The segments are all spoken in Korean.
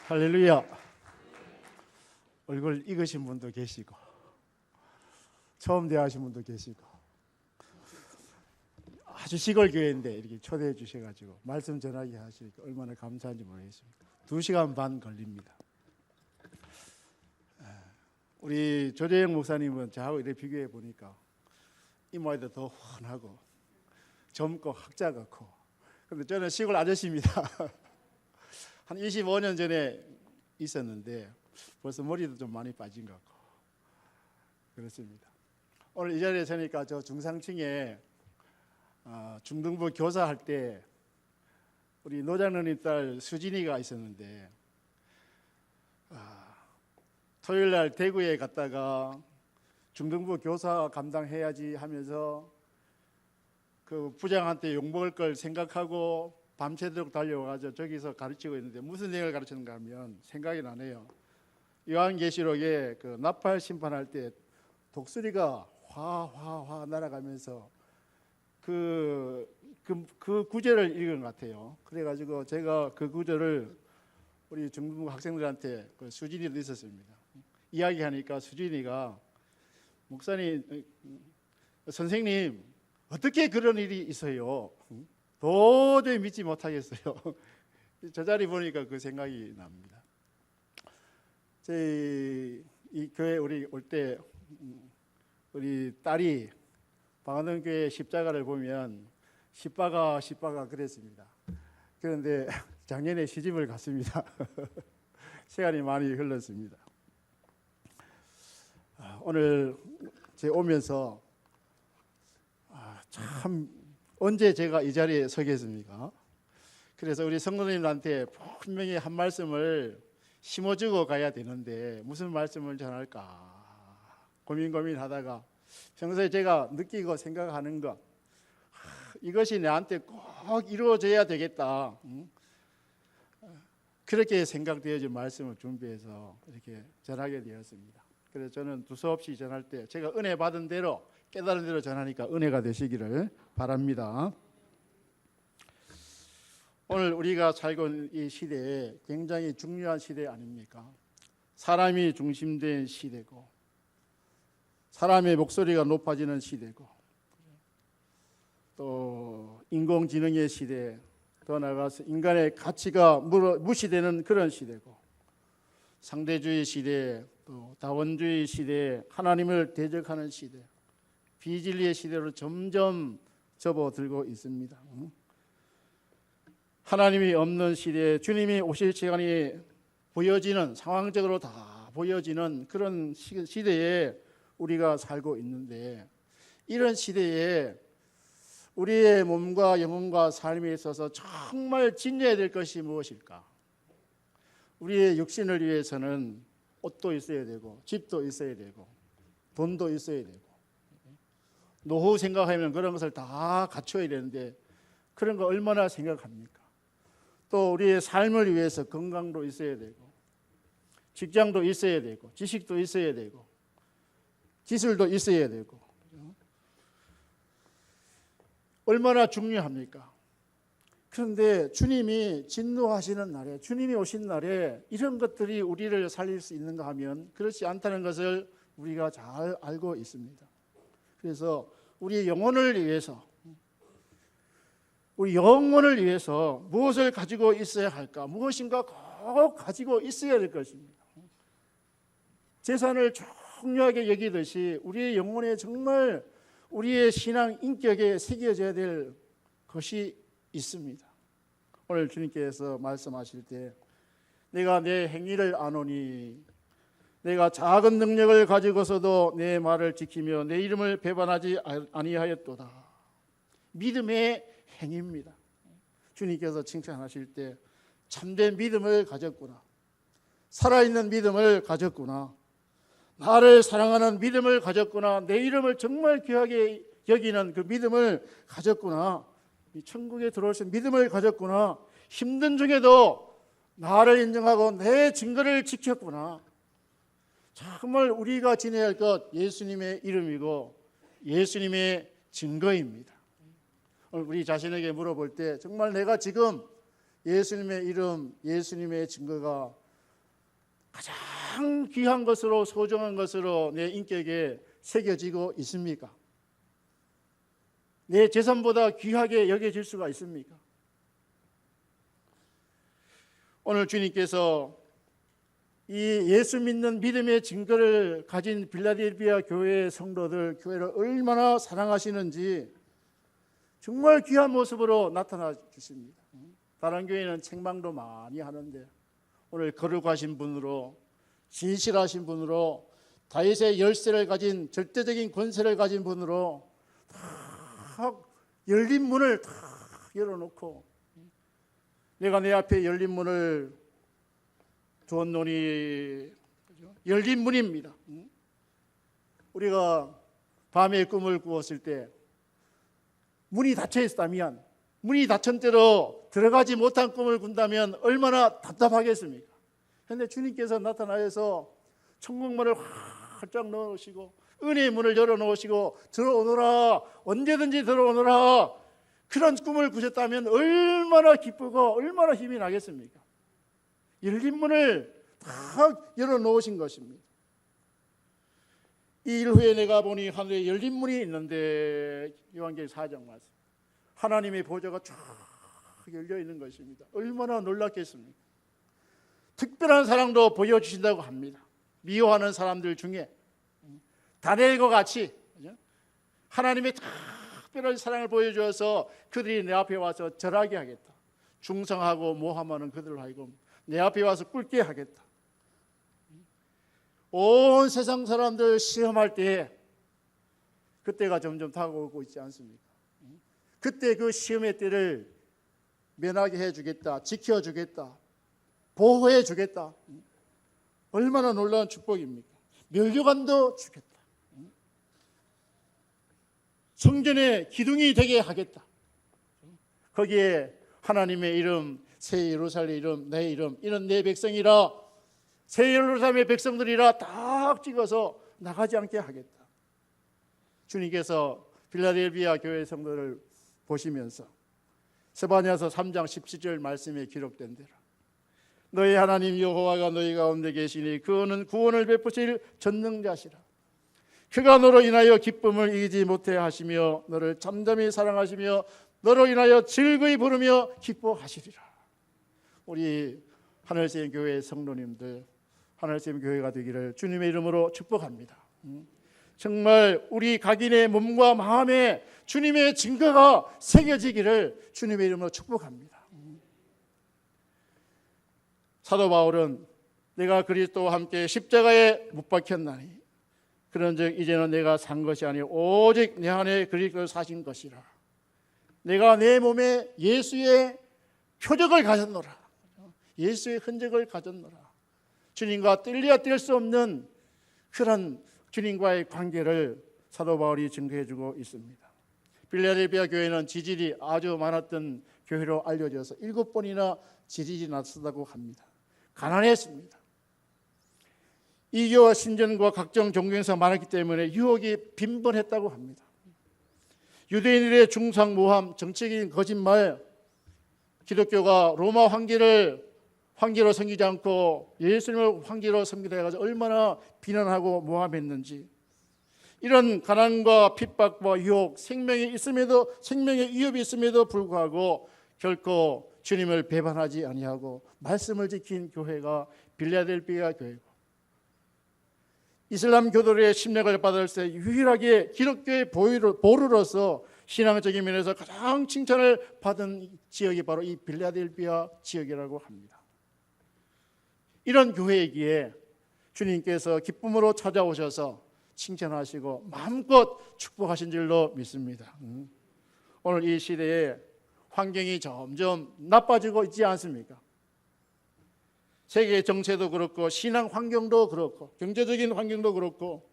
할렐루야. 얼굴 익으신 분도 계시고 처음 대하신 분도 계시고 아주 시골 교회인데 이렇게 초대해 주셔가지고 말씀 전하게 하시니까 얼마나 감사한지 모르겠습니다. 2시간 반 걸립니다. 우리 조재영 목사님은 저하고 이렇게 비교해 보니까 이마에도 더 훤하고 젊고 학자 같고, 근데 저는 시골 아저씨입니다. 한 25년 전에 있었는데 벌써 머리도 좀 많이 빠진 것 같고 그렇습니다. 오늘 이 자리에 서니까 저 중상층에 중등부 교사할 때 우리 노장로님 딸 수진이가 있었는데 토요일 날 대구에 갔다가 중등부 교사 감당해야지 하면서 그 부장한테 욕먹을 걸 생각하고 밤새도록 달려와가지고 저기서 가르치고 있는데 무슨 내용을 가르치는가 하면 생각이 나네요. 요한계시록에 그 나팔 심판할 때 독수리가 화화화 날아가면서 그 구절을 읽은 것 같아요. 그래가지고 제가 그 구절을 우리 중등부 학생들한테 그 수진이도 있었습니다. 이야기하니까 수진이가 목사님, 선생님 어떻게 그런 일이 있어요? 도저히 믿지 못하겠어요. 저 자리 보니까 그 생각이 납니다. 저희 이 교회 우리 올 때 우리 딸이 방화동교회 십자가를 보면 십바가 그랬습니다. 그런데 작년에 시집을 갔습니다. 시간이 많이 흘렀습니다. 오늘 제 오면서 참 언제 제가 이 자리에 서겠습니까? 그래서 우리 성도님들한테 분명히 한 말씀을 심어주고 가야 되는데 무슨 말씀을 전할까 고민하다가 평소에 제가 느끼고 생각하는 것, 이것이 나한테 꼭 이루어져야 되겠다, 그렇게 생각되어진 말씀을 준비해서 이렇게 전하게 되었습니다. 그래서 저는 두서없이 전할 때 제가 은혜 받은 대로 깨달은 대로 전하니까 은혜가 되시기를 바랍니다. 오늘 우리가 살고 있는 이 시대에 굉장히 중요한 시대 아닙니까? 사람이 중심된 시대고 사람의 목소리가 높아지는 시대고 또 인공지능의 시대, 더 나아가서 인간의 가치가 무시되는 그런 시대고 상대주의 시대, 또 다원주의 시대, 하나님을 대적하는 시대, 비진리의 시대로 점점 접어들고 있습니다. 하나님이 없는 시대에 주님이 오실 시간이 보여지는, 상황적으로 다 보여지는 그런 시대에 우리가 살고 있는데, 이런 시대에 우리의 몸과 영혼과 삶에 있어서 정말 지녀야 될 것이 무엇일까? 우리의 육신을 위해서는 옷도 있어야 되고 집도 있어야 되고 돈도 있어야 되고 노후 생각하면 그런 것을 다 갖춰야 되는데 그런 거 얼마나 생각합니까? 또 우리의 삶을 위해서 건강도 있어야 되고 직장도 있어야 되고 지식도 있어야 되고 기술도 있어야 되고 얼마나 중요합니까? 그런데 주님이 진노하시는 날에, 주님이 오신 날에 이런 것들이 우리를 살릴 수 있는가 하면 그렇지 않다는 것을 우리가 잘 알고 있습니다. 그래서 우리 영혼을 위해서 무엇을 가지고 있어야 할까? 무엇인가 꼭 가지고 있어야 될 것입니다. 재산을 중요하게 여기듯이 우리의 영혼에 정말 우리의 신앙 인격에 새겨져야 될 것이 있습니다. 오늘 주님께서 말씀하실 때 내가 내 행위를 아노니 내가 작은 능력을 가지고서도 내 말을 지키며 내 이름을 배반하지 아니하였도다. 믿음의 행위입니다. 주님께서 칭찬하실 때 참된 믿음을 가졌구나, 살아있는 믿음을 가졌구나, 나를 사랑하는 믿음을 가졌구나, 내 이름을 정말 귀하게 여기는 그 믿음을 가졌구나, 이 천국에 들어올 수 있는 믿음을 가졌구나, 힘든 중에도 나를 인정하고 내 증거를 지켰구나. 정말 우리가 지내야 할 것 예수님의 이름이고 예수님의 증거입니다. 오늘 우리 자신에게 물어볼 때 정말 내가 지금 예수님의 이름, 예수님의 증거가 가장 귀한 것으로 소중한 것으로 내 인격에 새겨지고 있습니까? 내 재산보다 귀하게 여겨질 수가 있습니까? 오늘 주님께서 이 예수 믿는 믿음의 증거를 가진 빌라델비아 교회의 성도들, 교회를 얼마나 사랑하시는지 정말 귀한 모습으로 나타나 주십니다. 다른 교회는 책망도 많이 하는데 오늘 거룩하신 분으로, 진실하신 분으로, 다윗의 열쇠를 가진, 절대적인 권세를 가진 분으로 다 열린 문을 다 열어놓고, 내가 내 앞에 열린 문을 두었노니, 열린 문입니다. 우리가 밤에 꿈을 꾸었을 때 문이 닫혀 있다면, 문이 닫힌 대로 들어가지 못한 꿈을 꾼다면 얼마나 답답하겠습니까? 그런데 주님께서 나타나셔서 천국문을 활짝 넣으시고 은혜의 문을 열어놓으시고 들어오너라, 언제든지 들어오너라, 그런 꿈을 꾸셨다면 얼마나 기쁘고 얼마나 힘이 나겠습니까? 열린 문을 다 열어놓으신 것입니다. 이 일 후에 내가 보니 하늘에 열린 문이 있는데, 요한계시록 4장 말씀, 하나님의 보좌가 쫙 열려 있는 것입니다. 얼마나 놀랍겠습니까? 특별한 사랑도 보여주신다고 합니다. 미워하는 사람들 중에 다니엘과 같이 하나님의 특별한 사랑을 보여주어서 그들이 내 앞에 와서 절하게 하겠다. 중성하고 모함하는 그들을 하여금 내 앞에 와서 꿇게 하겠다. 온 세상 사람들 시험할 때 그때가 점점 다가오고 있지 않습니까? 그때 그 시험의 때를 면하게 해주겠다, 지켜주겠다, 보호해주겠다. 얼마나 놀라운 축복입니까? 면류관도 주겠다. 성전의 기둥이 되게 하겠다. 거기에 하나님의 이름, 새 예루살렘 이름, 내 이름, 이런 내 백성이라, 새 예루살렘의 백성들이라 딱 찍어서 나가지 않게 하겠다. 주님께서 빌라델비아 교회 성도를 보시면서 스바냐서 3장 17절 말씀에 기록된 대로 너희 하나님 여호와가 너희 가운데 계시니 그는 구원을 베푸실 전능자시라. 그가 너로 인하여 기쁨을 이기지 못해 하시며 너를 잠잠히 사랑하시며 너로 인하여 즐거이 부르며 기뻐하시리라. 우리 하늘샘 교회 성도님들, 하늘샘 교회가 되기를 주님의 이름으로 축복합니다. 정말 우리 각인의 몸과 마음에 주님의 증거가 새겨지기를 주님의 이름으로 축복합니다. 사도 바울은 내가 그리스도와 함께 십자가에 못 박혔나니 그런즉 이제는 내가 산 것이 아니요 오직 내 안에 그리스도를 사신 것이라. 내가 내 몸에 예수의 표적을 가졌노라. 예수의 흔적을 가졌노라. 주님과 뗄래야 뗄 수 없는 그런 주님과의 관계를 사도 바울이 증거해주고 있습니다. 빌라델비아 교회는 지질이 아주 많았던 교회로 알려져서 7번이나 지질이 났었다고 합니다. 가난했습니다. 이교와 신전과 각종 종교행사가 많았기 때문에 유혹이 빈번했다고 합니다. 유대인들의 중상 모함, 정치적인 거짓말, 기독교가 로마 황제로 섬기지 않고 예수님을 황제로 섬기다 해가지고 얼마나 비난하고 모함했는지, 이런 가난과 핍박과 유혹, 생명의 위협이 있음에도 불구하고 결코 주님을 배반하지 아니하고 말씀을 지킨 교회가 빌라델비아 교회고, 이슬람 교도의 침략을 받을 때 유일하게 기독교의 보루로서 신앙적인 면에서 가장 칭찬을 받은 지역이 바로 이 빌라델비아 지역이라고 합니다. 이런 교회이기에 주님께서 기쁨으로 찾아오셔서 칭찬하시고 마음껏 축복하신 줄로 믿습니다. 오늘 이 시대에 환경이 점점 나빠지고 있지 않습니까? 세계 정세도 그렇고 신앙 환경도 그렇고 경제적인 환경도 그렇고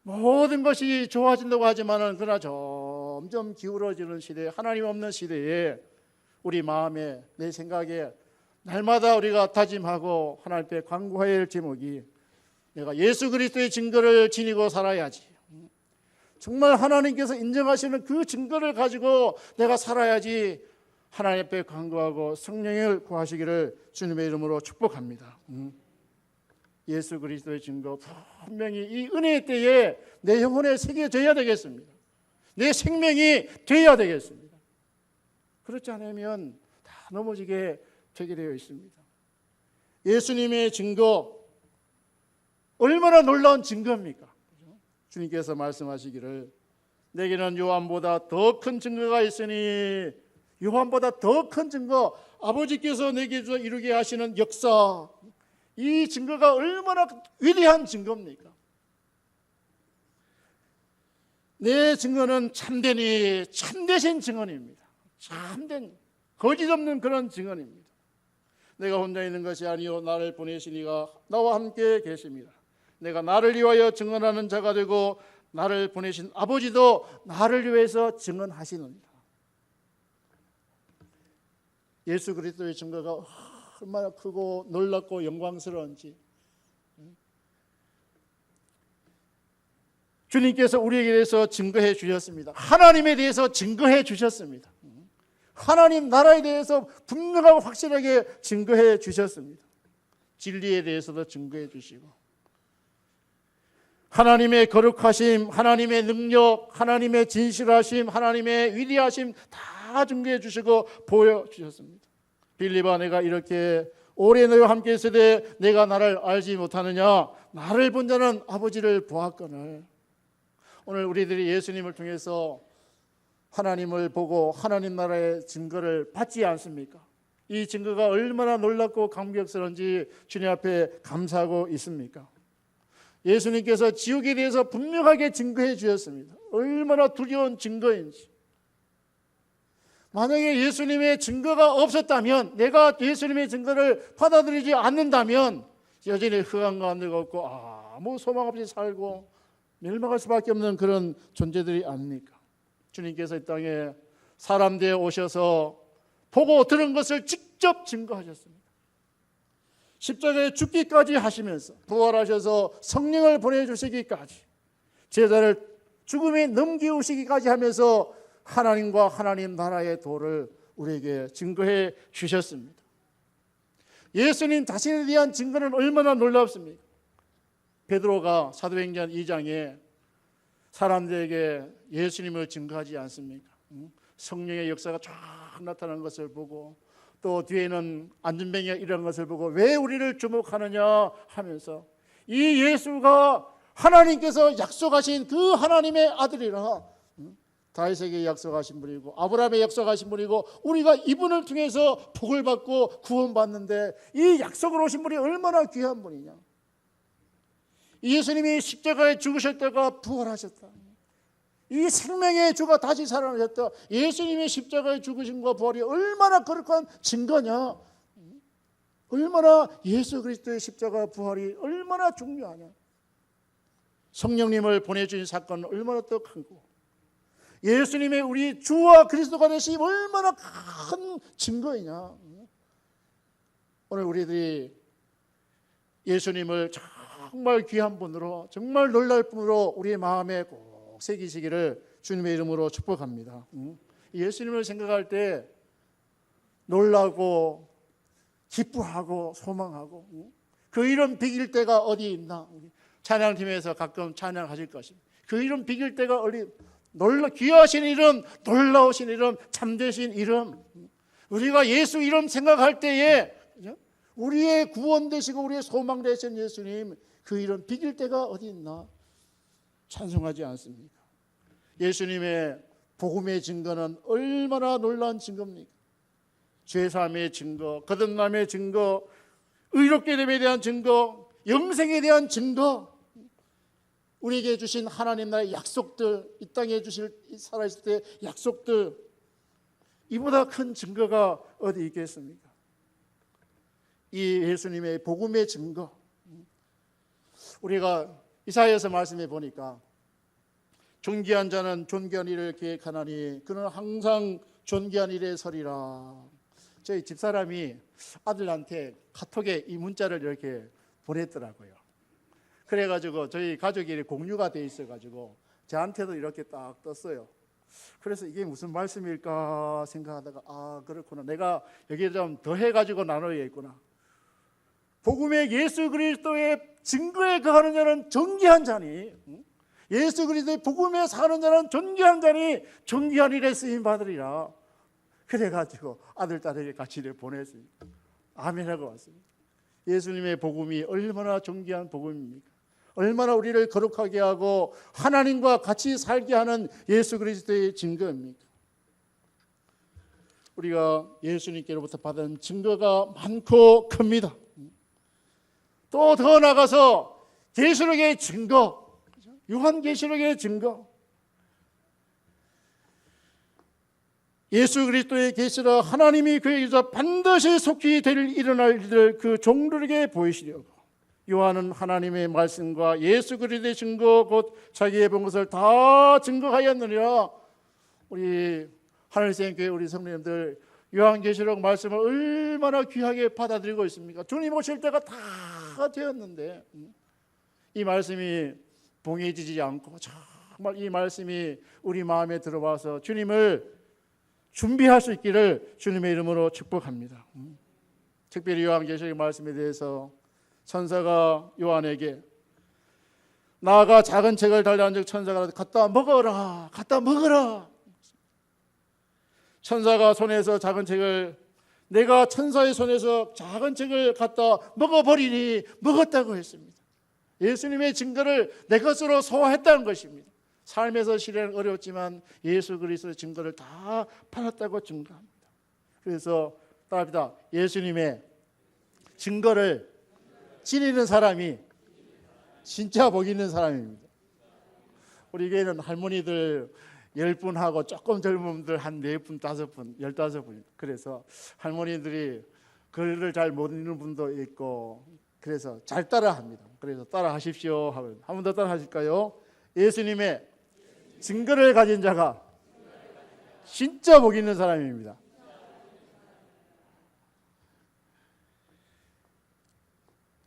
모든 것이 좋아진다고 하지만은 그러나 점점 기울어지는 시대에, 하나님 없는 시대에 우리 마음에, 내 생각에 날마다 우리가 다짐하고 하나님 앞에 간구해야 할 제목이 내가 예수 그리스도의 증거를 지니고 살아야지. 정말 하나님께서 인정하시는 그 증거를 가지고 내가 살아야지. 하나님 앞에 간구하고 성령을 구하시기를 주님의 이름으로 축복합니다. 예수 그리스도의 증거 분명히 이 은혜의 때에 내 영혼에 새겨져야 되겠습니다. 내 생명이 되어야 되겠습니다. 그렇지 않으면 다 넘어지게 되게 되어 있습니다. 예수님의 증거 얼마나 놀라운 증거입니까? 주님께서 말씀하시기를 내게는 요한보다 더 큰 증거가 있으니, 요한보다 더 큰 증거, 아버지께서 내게 이루게 하시는 역사, 이 증거가 얼마나 위대한 증거입니까? 내 증거는 참되신 증언입니다. 참된, 거짓 없는 그런 증언입니다. 내가 혼자 있는 것이 아니요 나를 보내신 이가 나와 함께 계십니다. 내가 나를 위하여 증언하는 자가 되고 나를 보내신 아버지도 나를 위해서 증언하시느니라. 예수 그리스도의 증거가 얼마나 크고 놀랍고 영광스러운지 주님께서 우리에게 대해서 증거해 주셨습니다. 하나님에 대해서 증거해 주셨습니다. 하나님 나라에 대해서 분명하고 확실하게 증거해 주셨습니다. 진리에 대해서도 증거해 주시고, 하나님의 거룩하심, 하나님의 능력, 하나님의 진실하심, 하나님의 위대하심 다 증거해 주시고 보여주셨습니다. 빌립아, 내가 이렇게 오래 너희와 함께 있으되 내가 나를 알지 못하느냐? 나를 본 자는 아버지를 보았거늘. 오늘 우리들이 예수님을 통해서 하나님을 보고 하나님 나라의 증거를 받지 않습니까? 이 증거가 얼마나 놀랍고 감격스러운지 주님 앞에 감사하고 있습니까? 예수님께서 지옥에 대해서 분명하게 증거해 주셨습니다. 얼마나 두려운 증거인지. 만약에 예수님의 증거가 없었다면, 내가 예수님의 증거를 받아들이지 않는다면 여전히 흑암 가운데 걷고 아무 소망 없이 살고 멸망할 수밖에 없는 그런 존재들이 아닙니까? 주님께서 이 땅에 사람 되어 오셔서 보고 들은 것을 직접 증거하셨습니다. 십자가에 죽기까지 하시면서 부활하셔서 성령을 보내주시기까지, 제자를 죽음에 넘기우시기까지 하면서 하나님과 하나님 나라의 도를 우리에게 증거해 주셨습니다. 예수님 자신에 대한 증거는 얼마나 놀랍습니까? 베드로가 사도행전 2장에 사람들에게 예수님을 증거하지 않습니까? 성령의 역사가 쫙 나타나는 것을 보고, 또 뒤에는 안전병이가 일어난 것을 보고 왜 우리를 주목하느냐 하면서, 이 예수가 하나님께서 약속하신 그 하나님의 아들이라, 다윗에게 약속하신 분이고 아브라함에 약속하신 분이고 우리가 이분을 통해서 복을 받고 구원받는데, 이 약속을 오신 분이 얼마나 귀한 분이냐. 예수님이 십자가에 죽으셨다가 부활하셨다. 이 생명의 주가 다시 살아나셨다. 예수님이 십자가에 죽으심과 부활이 얼마나 거룩한 증거냐. 얼마나 예수 그리스도의 십자가 부활이 얼마나 중요하냐. 성령님을 보내주신 사건은 얼마나 더 크고, 예수님의 우리 주와 그리스도가 되심이 얼마나 큰 증거이냐. 오늘 우리들이 예수님을 정말 귀한 분으로, 정말 놀랄 분으로 우리의 마음에 꼭 새기시기를 주님의 이름으로 축복합니다. 예수님을 생각할 때 놀라고 기뻐하고 소망하고, 그 이름 비길 때가 어디 있나. 찬양팀에서 가끔 찬양하실 것입니다. 그 이름 비길 때가 어디, 귀하신 이름, 놀라우신 이름, 참되신 이름. 우리가 예수 이름 생각할 때에 우리의 구원 되시고 우리의 소망 되신 예수님, 그 이름 비길 때가 어디 있나 찬송하지 않습니까? 예수님의 복음의 증거는 얼마나 놀라운 증거입니까? 죄사함의 증거, 거듭남의 증거, 의롭게 됨에 대한 증거, 영생에 대한 증거, 우리에게 주신 하나님 나라의 약속들, 이 땅에 주실 살아있을 때 약속들, 이보다 큰 증거가 어디 있겠습니까? 이 예수님의 복음의 증거, 우리가 이사야에서 말씀해 보니까 존귀한 자는 존귀한 일을 계획하나니 그는 항상 존귀한 일에 서리라. 저희 집사람이 아들한테 카톡에 이 문자를 이렇게 보냈더라고요. 그래가지고 저희 가족이 공유가 돼 있어가지고 저한테도 이렇게 딱 떴어요. 그래서 이게 무슨 말씀일까 생각하다가, 아 그렇구나, 내가 여기에 좀 더 해가지고 나눠야겠구나. 복음의 예수 그리스도의 증거에 거하는 자는 존귀한 자니, 예수 그리스도의 복음에 사는 자는 존귀한 자니 존귀한 일에 쓰임 받으리라. 그래가지고 아들 딸에게 같이 보냈습니다. 아멘하고 왔습니다. 예수님의 복음이 얼마나 존귀한 복음입니까? 얼마나 우리를 거룩하게 하고 하나님과 같이 살게 하는 예수 그리스도의 증거입니까? 우리가 예수님께로부터 받은 증거가 많고 큽니다. 또 더 나가서 계시록의 증거, 요한계시록의 증거, 예수 그리스도의 계시라 하나님이 그에게서 반드시 속히 일어날 일을 그 종들에게 보이시려고 요한은 하나님의 말씀과 예수 그리스도의 증거 곧 자기의 본 것을 다 증거하였느니라. 우리 하늘생교회 우리 성도님들 요한계시록 말씀을 얼마나 귀하게 받아들이고 있습니까? 주님 오실 때가 다 되었는데 이 말씀이 봉해지지 않고 정말 이 말씀이 우리 마음에 들어와서 주님을 준비할 수 있기를 주님의 이름으로 축복합니다. 특별히 요한계시록 말씀에 대해서 천사가 요한에게 나아가 작은 책을 달려앉은 천사가 갖다 먹어라, 갖다 먹어라. 천사가 손에서 작은 책을, 내가 천사의 손에서 작은 책을 갖다 먹어버리니 먹었다고 했습니다. 예수님의 증거를 내 것으로 소화했다는 것입니다. 삶에서 실현 어려웠지만 예수 그리스도의 증거를 다 받았다고 증거합니다. 그래서 따라합니다. 예수님의 증거를 지니는 사람이 진짜 복 있는 사람입니다. 우리 교회는 할머니들 10분하고 조금 젊은 분들 한 4분, 5분, 15분. 그래서 할머니들이 글을 잘 못 읽는 분도 있고 그래서 잘 따라합니다. 그래서 따라하십시오 하면 한 번 더 따라하실까요? 예수님의 증거를 가진 자가 진짜 복 있는 사람입니다.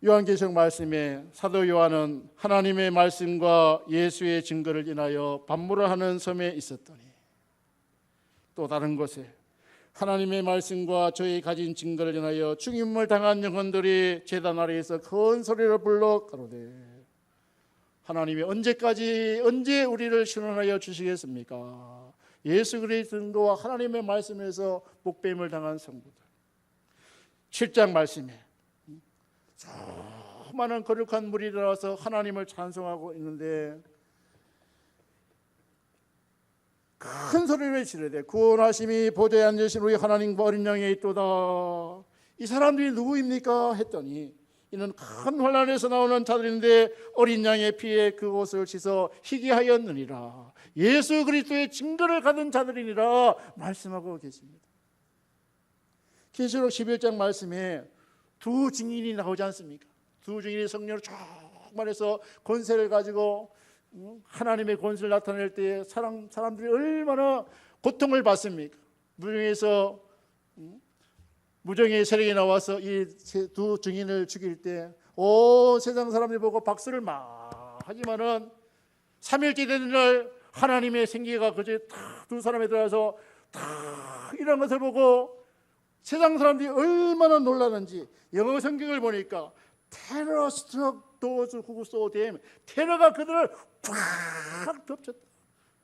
요한계시록 말씀에 사도 요한은 하나님의 말씀과 예수의 증거를 인하여 반모를 하는 섬에 있었더니 또 다른 곳에 하나님의 말씀과 저희 가진 증거를 인하여 죽임을 당한 영혼들이 제단 아래에서 큰 소리로 불러 가로되 하나님이 언제 우리를 신원하여 주시겠습니까? 예수 그리스도의 증거와 하나님의 말씀에서 목배임을 당한 성도들. 7장 말씀에 수많은 거룩한 무리가 나와서 하나님을 찬송하고 있는데 큰 소리를 지르되 구원하심이 보좌에 앉으신 우리 하나님과 어린 양에 있도다. 이 사람들이 누구입니까? 했더니 이는 큰 환난에서 나오는 자들인데 어린 양의 피에 그 옷을 씻어 희게 하였느니라. 예수 그리스도의 증거를 가진 자들이니라 말씀하고 계십니다. 계시록 11장 말씀에 두 증인이 나오지 않습니까? 두 증인이 성령으로 충만해서 권세를 가지고 하나님의 권세를 나타낼 때 사람들이 얼마나 고통을 받습니까? 무정의 세력이 나와서 이 두 증인을 죽일 때 온 세상 사람들이 보고 박수를 막 하지만은 3일째 되는 날 하나님의 생기가 그저 두 사람에 들어와서 다 이런 것을 보고 세상 사람들이 얼마나 놀라는지 영어 성경을 보니까 테러 스트럭 those who saw them, 테러가 그들을 꽉 덮쳤다.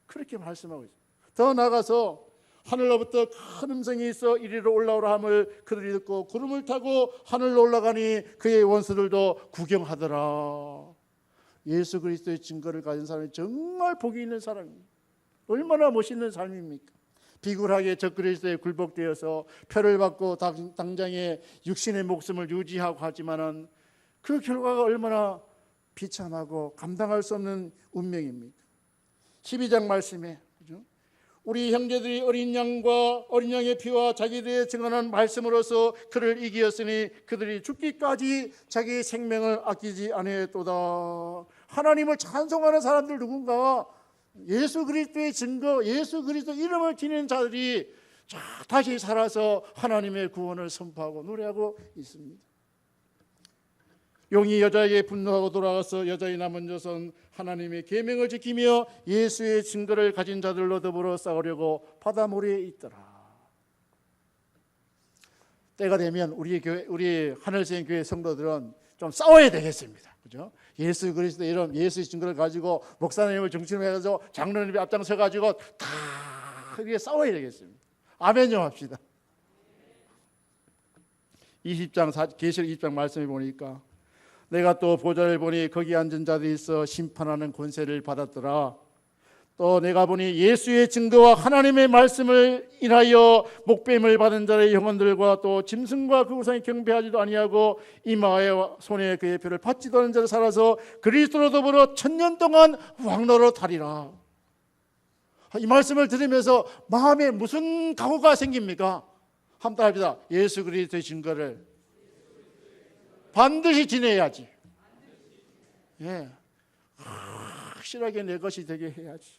그렇게 말씀하고 있습니다. 더 나아가서 하늘로부터 큰 음성이 있어 이리로 올라오라 함을 그들이 듣고 구름을 타고 하늘로 올라가니 그의 원수들도 구경하더라. 예수 그리스도의 증거를 가진 사람이 정말 복이 있는 사람입니다. 얼마나 멋있는 삶입니까? 비굴하게 적그리스도에 굴복되어서 표를 받고 당장의 육신의 목숨을 유지하고 하지만은 그 결과가 얼마나 비참하고 감당할 수 없는 운명입니까? 12장 말씀에 우리 형제들이 어린 양의 피와 자기들의 증언한 말씀으로서 그를 이기었으니 그들이 죽기까지 자기 생명을 아끼지 아니했도다. 하나님을 찬송하는 사람들 누군가 예수 그리스도의 증거, 예수 그리스도 이름을 지니는 자들이 다시 살아서 하나님의 구원을 선포하고 노래하고 있습니다. 용이 여자에게 분노하고 돌아가서 여자의 남은 자손 하나님의 계명을 지키며 예수의 증거를 가진 자들로 더불어 싸우려고 바다모리에 있더라. 때가 되면 우리 하늘생 교회 성도들은 좀 싸워야 되겠습니다. 그죠? 예수 그리스도 이름, 예수의 증거를 가지고 목사님을 중심으로 해서 장로님이 앞장서 가지고 다 이렇게 싸워야 되겠습니다. 아멘 좀 합시다. 20장 계시록 20장 말씀해 보니까 내가 또 보좌를 보니 거기 앉은 자들이 있어 심판하는 권세를 받았더라. 또 내가 보니 예수의 증거와 하나님의 말씀을 인하여 목배임을 받은 자의 영혼들과 또 짐승과 그 우상에 경배하지도 아니하고 이마에 손에 그의 표를 받지도 않은 자를 살아서 그리스도로 더불어 1000년 동안 왕노로 타리라. 이 말씀을 들으면서 마음에 무슨 각오가 생깁니까? 한번 합시다. 예수 그리스도의 증거를 반드시 지내야지. 예, 확실하게 내 것이 되게 해야지.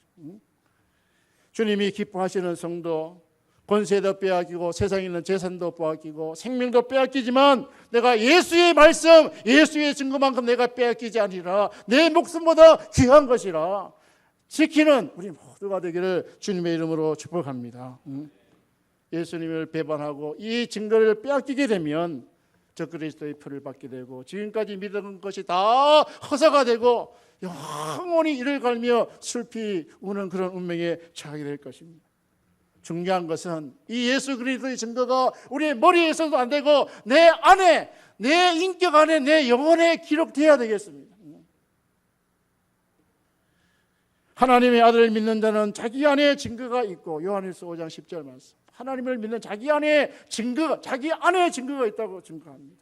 주님이 기뻐하시는 성도, 권세도 빼앗기고 세상에 있는 재산도 빼앗기고 생명도 빼앗기지만 내가 예수의 말씀, 예수의 증거만큼 내가 빼앗기지 아니라 내 목숨보다 귀한 것이라 지키는 우리 모두가 되기를 주님의 이름으로 축복합니다. 예수님을 배반하고 이 증거를 빼앗기게 되면 저 그리스도의 표를 받게 되고 지금까지 믿은 것이 다 허사가 되고 영원히 이를 갈며 슬피 우는 그런 운명에 처하게 될 것입니다. 중요한 것은 이 예수 그리스도의 증거가 우리의 머리에 있어도 안 되고 내 안에, 내 인격 안에, 내 영혼에 기록되어야 되겠습니다. 하나님의 아들을 믿는 자는 자기 안에 증거가 있고 요한일서 5장 10절 말씀, 하나님을 믿는 자기 안에 증거가, 자기 안에 증거가 있다고 증거합니다.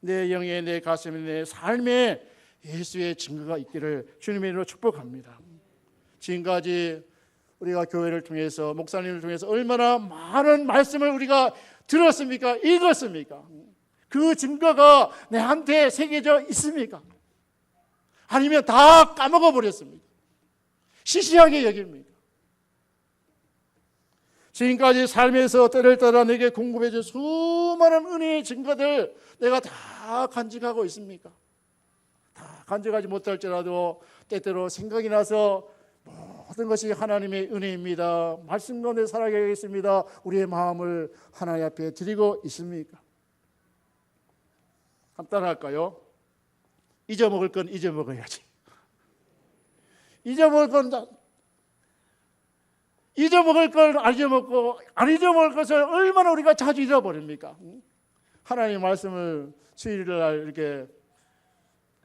내 영에, 내 가슴에, 내 삶에 예수의 증거가 있기를 주님의 이름으로 축복합니다. 지금까지 우리가 교회를 통해서, 목사님을 통해서 얼마나 많은 말씀을 우리가 들었습니까? 읽었습니까? 그 증거가 내한테 새겨져 있습니까? 아니면 다 까먹어 버렸습니까? 시시하게 여깁니까? 지금까지 삶에서 때를 따라 내게 공급해 준 수많은 은혜의 증거들 내가 다 간직하고 있습니까? 다 간직하지 못할지라도 때때로 생각이 나서 모든 것이 하나님의 은혜입니다, 말씀 가운데 살아가겠습니다, 우리의 마음을 하나님 앞에 드리고 있습니까? 간단할까요? 잊어먹을 건 잊어먹어야지. 잊어먹을 건 잊어먹을 걸 안 잊어먹고 안 잊어먹을 것을 얼마나 우리가 자주 잊어버립니까? 하나님의 말씀을 수요일날 이렇게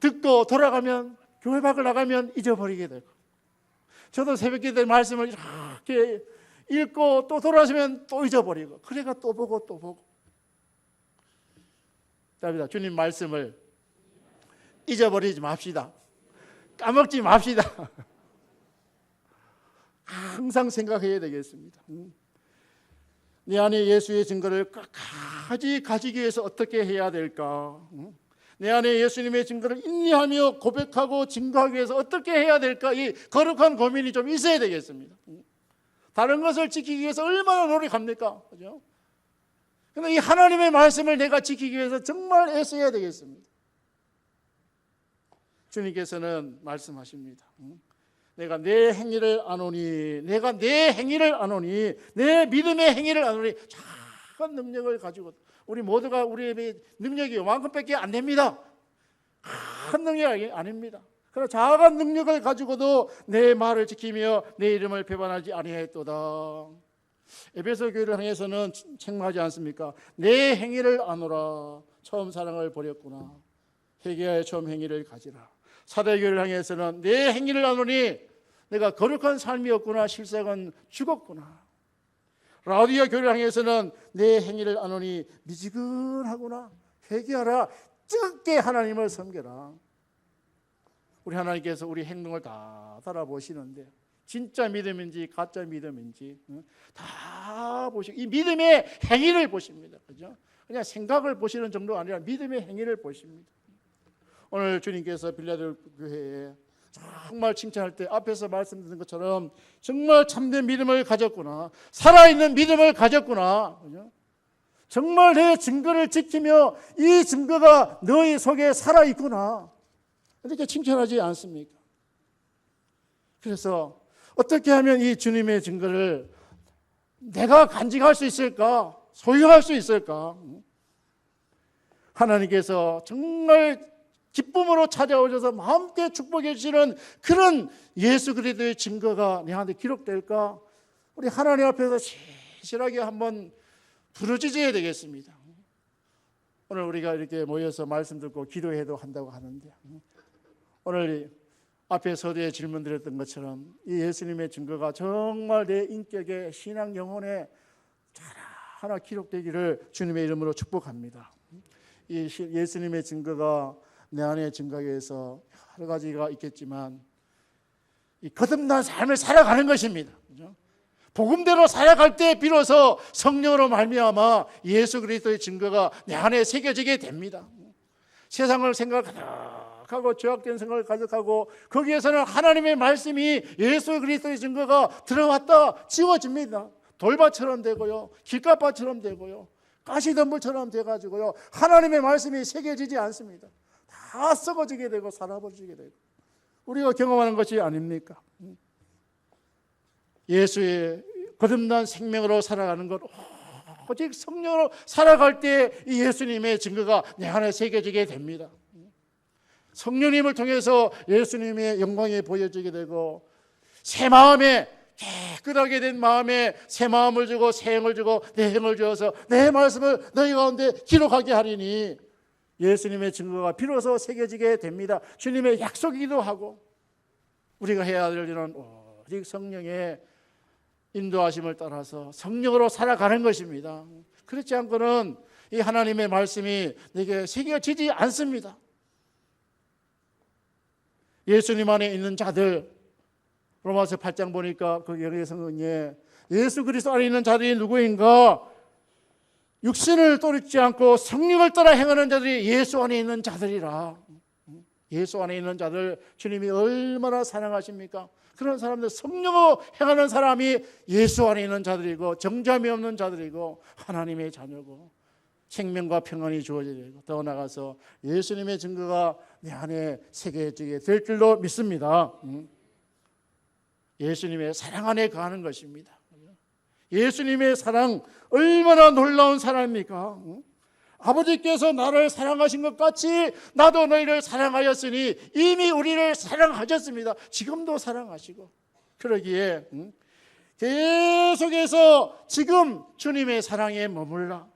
듣고 돌아가면, 교회 밖을 나가면 잊어버리게 되고, 저도 새벽기도 말씀을 이렇게 읽고 또 돌아서면 또 잊어버리고, 그래가 또 보고 또 보고. 자, 주님 말씀을 잊어버리지 맙시다. 까먹지 맙시다. 항상 생각해야 되겠습니다. 내 안에 예수의 증거를 끝까지 가지기 위해서 어떻게 해야 될까? 내 안에 예수님의 증거를 인내하며 고백하고 증거하기 위해서 어떻게 해야 될까? 이 거룩한 고민이 좀 있어야 되겠습니다. 다른 것을 지키기 위해서 얼마나 노력합니까? 그죠? 그런데 이 하나님의 말씀을 내가 지키기 위해서 정말 애써야 되겠습니다. 주님께서는 말씀하십니다. 내가 내 행위를 아노니, 내가 내 행위를 아노니, 내 믿음의 행위를 아노니. 작은 능력을 가지고, 우리 모두가 우리의 능력이 요만큼밖에 안 됩니다. 큰 능력이 아닙니다. 그러나 작은 능력을 가지고도 내 말을 지키며 내 이름을 배반하지 아니하였도다. 에베소 교회를 향해서는 책망하지 않습니까? 내 행위를 아노라. 처음 사랑을 버렸구나. 회개하여 처음 행위를 가지라. 사대교회를 향해서는 내 행위를 아노니 내가 거룩한 삶이었구나. 실상은 죽었구나. 라우디아 교회를 향해서는 내 행위를 아노니 미지근하구나. 회개하라. 뜨겁게 하나님을 섬겨라. 우리 하나님께서 우리 행동을 다 달아보시는데 진짜 믿음인지 가짜 믿음인지 다 보시고, 이 믿음의 행위를 보십니다. 그죠? 그냥 생각을 보시는 정도가 아니라 믿음의 행위를 보십니다. 오늘 주님께서 빌라델피아 교회에 정말 칭찬할 때 앞에서 말씀드린 것처럼 정말 참된 믿음을 가졌구나, 살아있는 믿음을 가졌구나, 그죠? 정말 내 증거를 지키며 이 증거가 너희 속에 살아있구나, 이렇게 칭찬하지 않습니까? 그래서 어떻게 하면 이 주님의 증거를 내가 간직할 수 있을까, 소유할 수 있을까? 하나님께서 정말 기쁨으로 찾아오셔서 마음껏 축복해 주시는 그런 예수 그리스도의 증거가 내 안에 기록될까? 우리 하나님 앞에서 진실하게 한번 부르짖어야 되겠습니다. 오늘 우리가 이렇게 모여서 말씀 듣고 기도해도 한다고 하는데, 오늘 앞에 서두에 질문 드렸던 것처럼 이 예수님의 증거가 정말 내 인격의 신앙 영혼에 하나 기록되기를 주님의 이름으로 축복합니다. 이 예수님의 증거가 내 안에 증거하기 위해서 여러 가지가 있겠지만 이 거듭난 삶을 살아가는 것입니다. 복음대로 살아갈 때 비로소 성령으로 말미암아 예수 그리스도의 증거가 내 안에 새겨지게 됩니다. 세상을 생각하고 죄악된 생각을 가득하고 거기에서는 하나님의 말씀이 예수 그리스도의 증거가 들어왔다 지워집니다. 돌밭처럼 되고요, 길가밭처럼 되고요, 가시덤불처럼 돼가지고요, 하나님의 말씀이 새겨지지 않습니다. 다 썩어지게 되고 살아버리게 되고, 우리가 경험하는 것이 아닙니까? 예수의 거듭난 생명으로 살아가는 것, 오직 성령으로 살아갈 때 이 예수님의 증거가 내 안에 새겨지게 됩니다. 성령님을 통해서 예수님의 영광이 보여지게 되고, 새 마음에, 깨끗하게 된 마음에 새 마음을 주고 새 영을 주고 내 영을 주어서 내 말씀을 너희 가운데 기록하게 하리니 예수님의 증거가 비로소 새겨지게 됩니다. 주님의 약속이기도 하고, 우리가 해야 될 일은 오직 성령의 인도하심을 따라서 성령으로 살아가는 것입니다. 그렇지 않고는 이 하나님의 말씀이 내게 새겨지지 않습니다. 예수님 안에 있는 자들, 로마서 8장 보니까 그 여기에 성경에 예수 그리스도 안에 있는 자들이 누구인가? 육신을 따르지 않고 성령을 따라 행하는 자들이 예수 안에 있는 자들이라. 예수 안에 있는 자들 주님이 얼마나 사랑하십니까? 그런 사람들, 성령으로 행하는 사람이 예수 안에 있는 자들이고 정죄함이 없는 자들이고 하나님의 자녀고 생명과 평안이 주어져야 되고, 더 나아가서 예수님의 증거가 내 안에 새겨지게 될 줄로 믿습니다. 예수님의 사랑 안에 거하는 것입니다. 예수님의 사랑 얼마나 놀라운 사랑입니까? 아버지께서 나를 사랑하신 것 같이 나도 너희를 사랑하였으니, 이미 우리를 사랑하셨습니다. 지금도 사랑하시고, 그러기에 계속해서 지금 주님의 사랑에 머물라,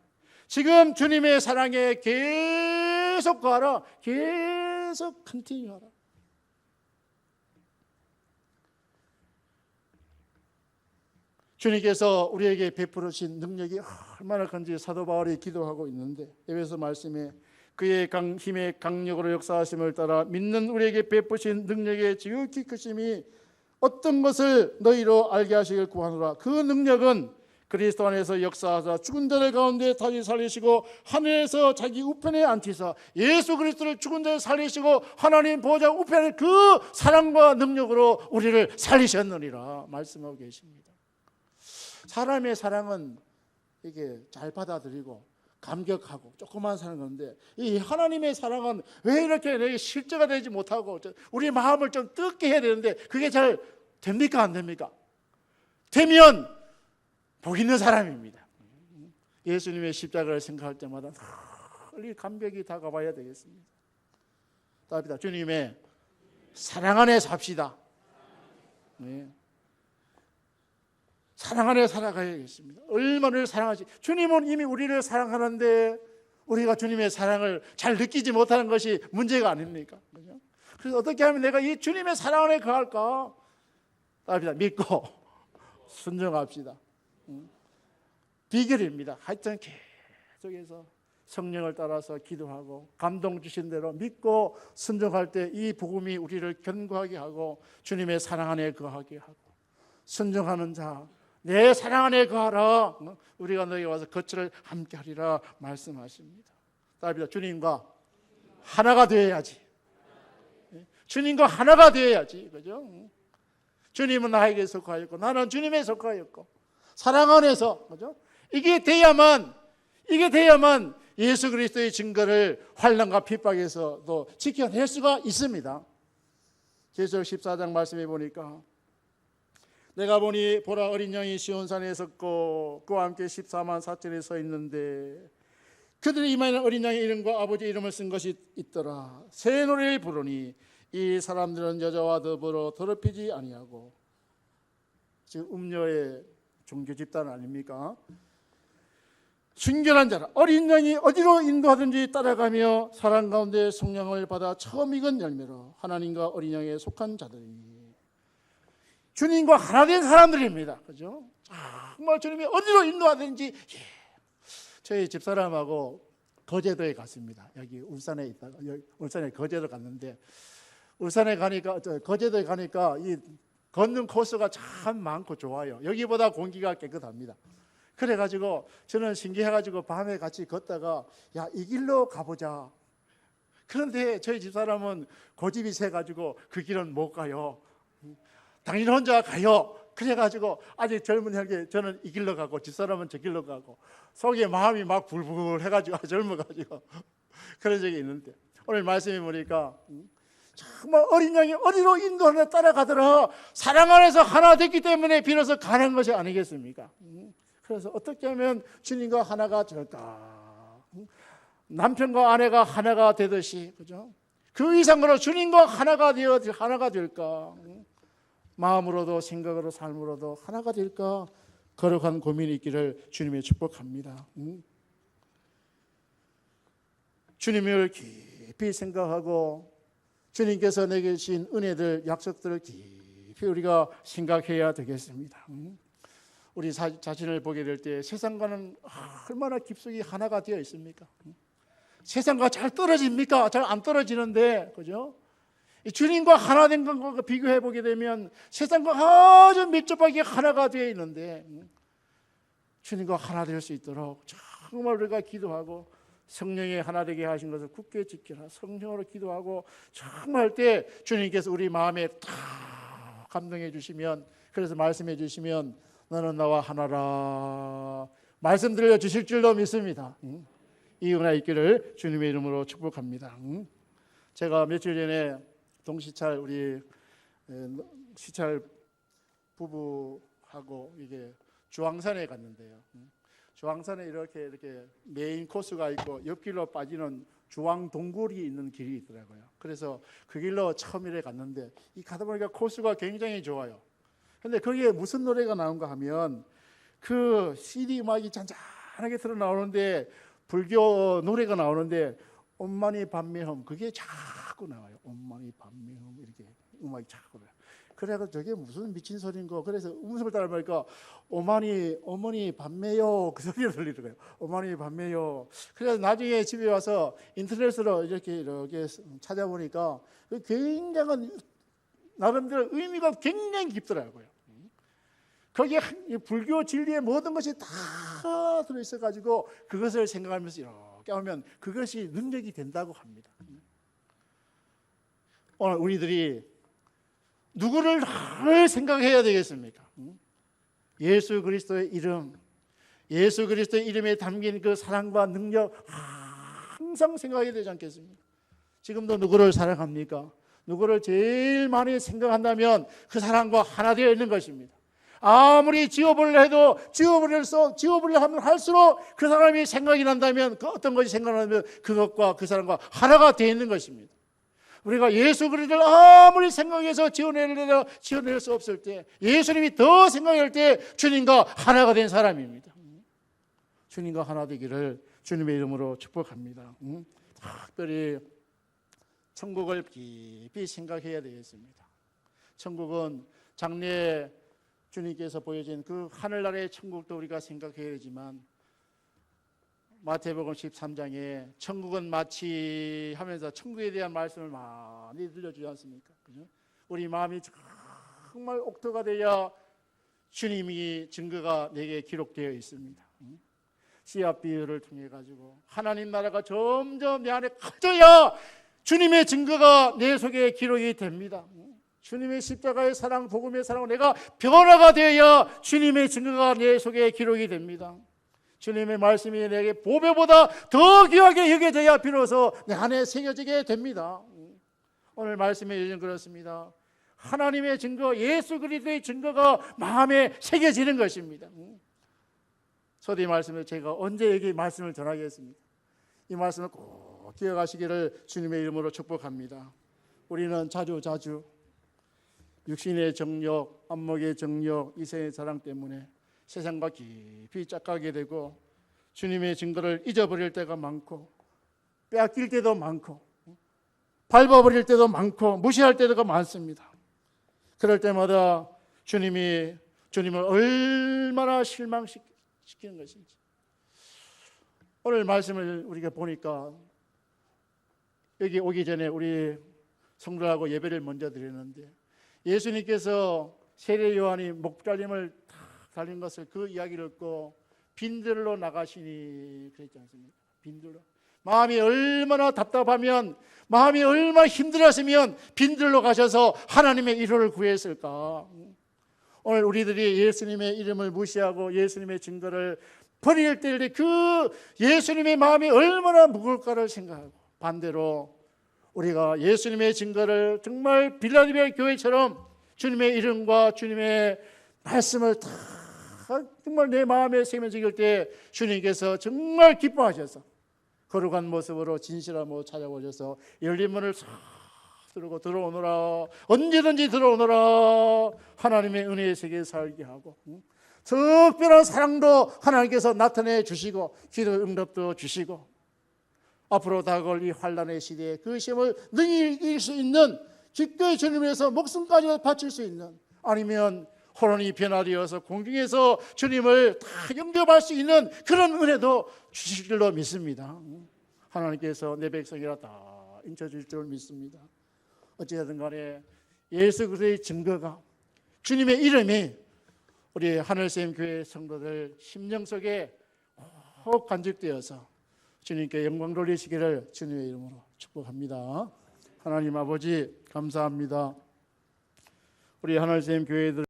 지금 주님의 사랑에 계속 가라, 계속 컨티뉴하라. 주님께서 우리에게 베풀으신 능력이 얼마나 큰지 사도 바울이 기도하고 있는데, 에베소 말씀에 그의 힘의 강력으로 역사하심을 따라 믿는 우리에게 베푸신 능력의 지극히 크심이 어떤 것을 너희로 알게 하시길 구하노라. 그 능력은 그리스도 안에서 역사하사 죽은 자들 가운데 다시 살리시고 하늘에서 자기 우편에 앉히사 예수 그리스도를 죽은 자를 살리시고 하나님 보좌 우편에 그 사랑과 능력으로 우리를 살리셨느니라 말씀하고 계십니다. 사람의 사랑은 이게 잘 받아들이고 감격하고 조그만 사는 건데, 이 하나님의 사랑은 왜 이렇게 내게 실제가 되지 못하고 우리 마음을 좀 뜨겁게 해야 되는데 그게 잘 됩니까? 안 됩니까? 되면 복 있는 사람입니다. 예수님의 십자가를 생각할 때마다 이 감격이 다가와야 되겠습니다. 답이다. 주님의 사랑 안에 삽시다. 네. 사랑 안에 살아가야겠습니다. 얼마나 사랑하시, 주님은 이미 우리를 사랑하는데 우리가 주님의 사랑을 잘 느끼지 못하는 것이 문제가 아닙니까? 그죠? 그래서 어떻게 하면 내가 이 주님의 사랑 안에 거할까? 답이다. 믿고 순종합시다. 비결입니다. 하여튼 계속해서 성령을 따라서 기도하고 감동 주신 대로 믿고 순종할 때 이 복음이 우리를 견고하게 하고 주님의 사랑 안에 거하게 하고, 순종하는 자 내 사랑 안에 거하라. 우리가 너희가 와서 거처를 함께 하리라 말씀하십니다. 답이다. 주님과 하나가 되어야지. 주님과 하나가 되어야지. 그죠? 주님은 나에게 속하였고 나는 주님에 속하였고 사랑 안에서, 그죠? 이게 돼야만 예수 그리스도의 증거를 환난과 핍박에서도 지켜낼 수가 있습니다. 계시록 14장 말씀해 보니까 내가 보니 보라 어린 양이 시온산에 섰고 그와 함께 14만 4천이 서 있는데 그들의 이마에는 어린 양의 이름과 아버지의 이름을 쓴 것이 있더라. 새 노래를 부르니 이 사람들은 여자와 더불어 더럽히지 아니하고. 지금 음녀의 종교 집단 아닙니까? 순결한 자라 어린 양이 어디로 인도하든지 따라가며 사랑 가운데 성령을 받아 처음 익은 열매로 하나님과 어린 양에 속한 자들이니. 주님과 하나 된 사람들입니다. 그죠? 정말 주님이 어디로 인도하든지. 저희 집사람하고 거제도에 갔습니다. 여기 울산에 있다가 울산에 거제도 갔는데, 울산에 가니까 거제도에 가니까 이 걷는 코스가 참 많고 좋아요. 여기보다 공기가 깨끗합니다. 그래가지고 저는 신기해가지고 밤에 같이 걷다가 야, 이 길로 가보자. 그런데 저희 집사람은 고집이 세가지고 그 길은 못 가요. 당신 혼자 가요. 그래가지고 아직 젊은 형제 저는 이 길로 가고 집사람은 저 길로 가고 속에 마음이 막 불불해가지고 젊어가지고 그런 적이 있는데, 오늘 말씀해 보니까 정말 어린 양이 어디로 인도하나 따라가더라. 사랑 안에서 하나 됐기 때문에 비로소 가는 것이 아니겠습니까? 그래서 어떻게 하면 주님과 하나가 될까? 남편과 아내가 하나가 되듯이, 그죠? 그 이상으로 주님과 하나가 될까? 마음으로도 생각으로 삶으로도 하나가 될까? 거룩한 고민이 있기를 주님의 축복합니다. 주님을 깊이 생각하고 주님께서 내게 주신 은혜들, 약속들을 깊이 우리가 생각해야 되겠습니다. 우리 자신을 보게 될 때 세상과는 얼마나 깊숙이 하나가 되어 있습니까? 세상과 잘 떨어집니까? 잘 안 떨어지는데, 그죠? 주님과 하나 된 것과 비교해 보게 되면 세상과 아주 밀접하게 하나가 되어 있는데, 주님과 하나 될 수 있도록 정말 우리가 기도하고 성령의 하나 되게 하신 것을 굳게 지키라. 성령으로 기도하고 정말 때 주님께서 우리 마음에 다 감동해 주시면, 그래서 말씀해 주시면 너는 나와 하나라 말씀 들려 주실 줄로 믿습니다. 이 은혜 있기를 주님의 이름으로 축복합니다. 제가 며칠 전에 동시찰 우리 시찰 부부하고 이게 주황산에 갔는데요. 주황산에 이렇게 메인 코스가 있고 옆길로 빠지는 주황 동굴이 있는 길이 있더라고요. 그래서 그 길로 처음 이래 갔는데 이 가다 보니까 코스가 굉장히 좋아요. 근데 거기에 무슨 노래가 나온가 하면 그 CD 음악이 잔잔하게 틀어 나오는데 불교 노래가 나오는데 엄마니 밤미험 그게 자꾸 나와요. 엄마니 밤미험 이렇게 음악이 자꾸 나와요. 그래서 저게 무슨 미친 소리인가. 그래서 음성을 따라 보니까 어머니 밤매요 그 소리가 들리더라고요. 어머니 밤매요. 그래서 나중에 집에 와서 인터넷으로 이렇게 찾아보니까 굉장한 나름대로 의미가 굉장히 깊더라고요. 거기에 불교 진리의 모든 것이 다 들어있어가지고 그것을 생각하면서 이렇게 하면 그것이 능력이 된다고 합니다. 오늘 우리들이 누구를 생각해야 되겠습니까? 예수 그리스도의 이름, 예수 그리스도의 이름에 담긴 그 사랑과 능력 항상 생각해야 되지 않겠습니까? 지금도 누구를 사랑합니까? 누구를 제일 많이 생각한다면 그 사람과 하나 되어 있는 것입니다. 아무리 지워버리려 해도 지워버리려 하면 할수록 그 사람이 생각이 난다면 그 어떤 것이 생각나면 그것과 그 사람과 하나가 되어 있는 것입니다. 우리가 예수 그리스도를 아무리 생각해서 지어낼 수 없을 때 예수님이 더 생각할 때 주님과 하나가 된 사람입니다. 주님과 하나 되기를 주님의 이름으로 축복합니다. 특별히 천국을 깊이 생각해야 되겠습니다. 천국은 장래에 주님께서 보여진 그 하늘나라의 천국도 우리가 생각해야 되지만 마태복음 13장에 천국은 마치 하면서 천국에 대한 말씀을 많이 들려주지 않습니까? 그죠? 우리 마음이 정말 옥토가 되어 주님이 증거가 내게 기록되어 있습니다. 씨앗 비유를 통해 가지고 하나님 나라가 점점 내 안에 커져야 주님의 증거가 내 속에 기록이 됩니다. 주님의 십자가의 사랑, 복음의 사랑으로 내가 변화가 되어야 주님의 증거가 내 속에 기록이 됩니다. 주님의 말씀이 내게 보배보다 더 귀하게 여겨져야 비로소 내 안에 새겨지게 됩니다. 오늘 말씀의 요즘 그렇습니다. 하나님의 증거, 예수 그리스도의 증거가 마음에 새겨지는 것입니다. 소위 말씀을 제가 언제 여기 말씀을 전하겠습니까? 이 말씀을 꼭 기억하시기를 주님의 이름으로 축복합니다. 우리는 자주 육신의 정욕, 안목의 정욕, 이세의 자랑 때문에 세상과 깊이 짝가게 되고 주님의 증거를 잊어버릴 때가 많고 빼앗길 때도 많고 밟아버릴 때도 많고 무시할 때가 많습니다. 그럴 때마다 주님을 얼마나 실망시키는 것인지. 오늘 말씀을 우리가 보니까 여기 오기 전에 우리 성도하고 예배를 먼저 드렸는데 예수님께서 세례 요한이 목 잘림을 탁 달린 것을 그 이야기를 듣고 빈들로 나가시니 그랬지 않습니까? 빈들로. 마음이 얼마나 답답하면, 마음이 얼마나 힘들었으면 빈들로 가셔서 하나님의 일호를 구했을까? 오늘 우리들이 예수님의 이름을 무시하고 예수님의 증거를 버릴 때 그 예수님의 마음이 얼마나 무거울까를 생각하고, 반대로 우리가 예수님의 증거를 정말 빌라델비아 교회처럼 주님의 이름과 주님의 말씀을 다 정말 내 마음에 새겨질 때 주님께서 정말 기뻐하셔서 거룩한 모습으로 진실한 모습으로 찾아오셔서 열린 문을 싹 들고 들어오너라, 언제든지 들어오너라, 하나님의 은혜의 세계에 살게 하고 특별한 사랑도 하나님께서 나타내 주시고 기도 응답도 주시고 앞으로 다가올 이 환난의 시대에 그 시험을 능히 이길 수 있는, 기꺼이 주님을 위해서 목숨까지 바칠 수 있는, 아니면 혼혼이 변화되어서 공중에서 주님을 다 영접할 수 있는 그런 은혜도 주실 줄로 믿습니다. 하나님께서 내 백성이라 다 인쳐줄 줄 믿습니다. 어찌되든 간에 예수 그리스도의 증거가, 주님의 이름이 우리 하늘샘 교회 성도들 심령 속에 꼭 간직되어서 주님께 영광 돌리시기를 주님의 이름으로 축복합니다. 하나님 아버지 감사합니다. 우리 하늘샘 교회들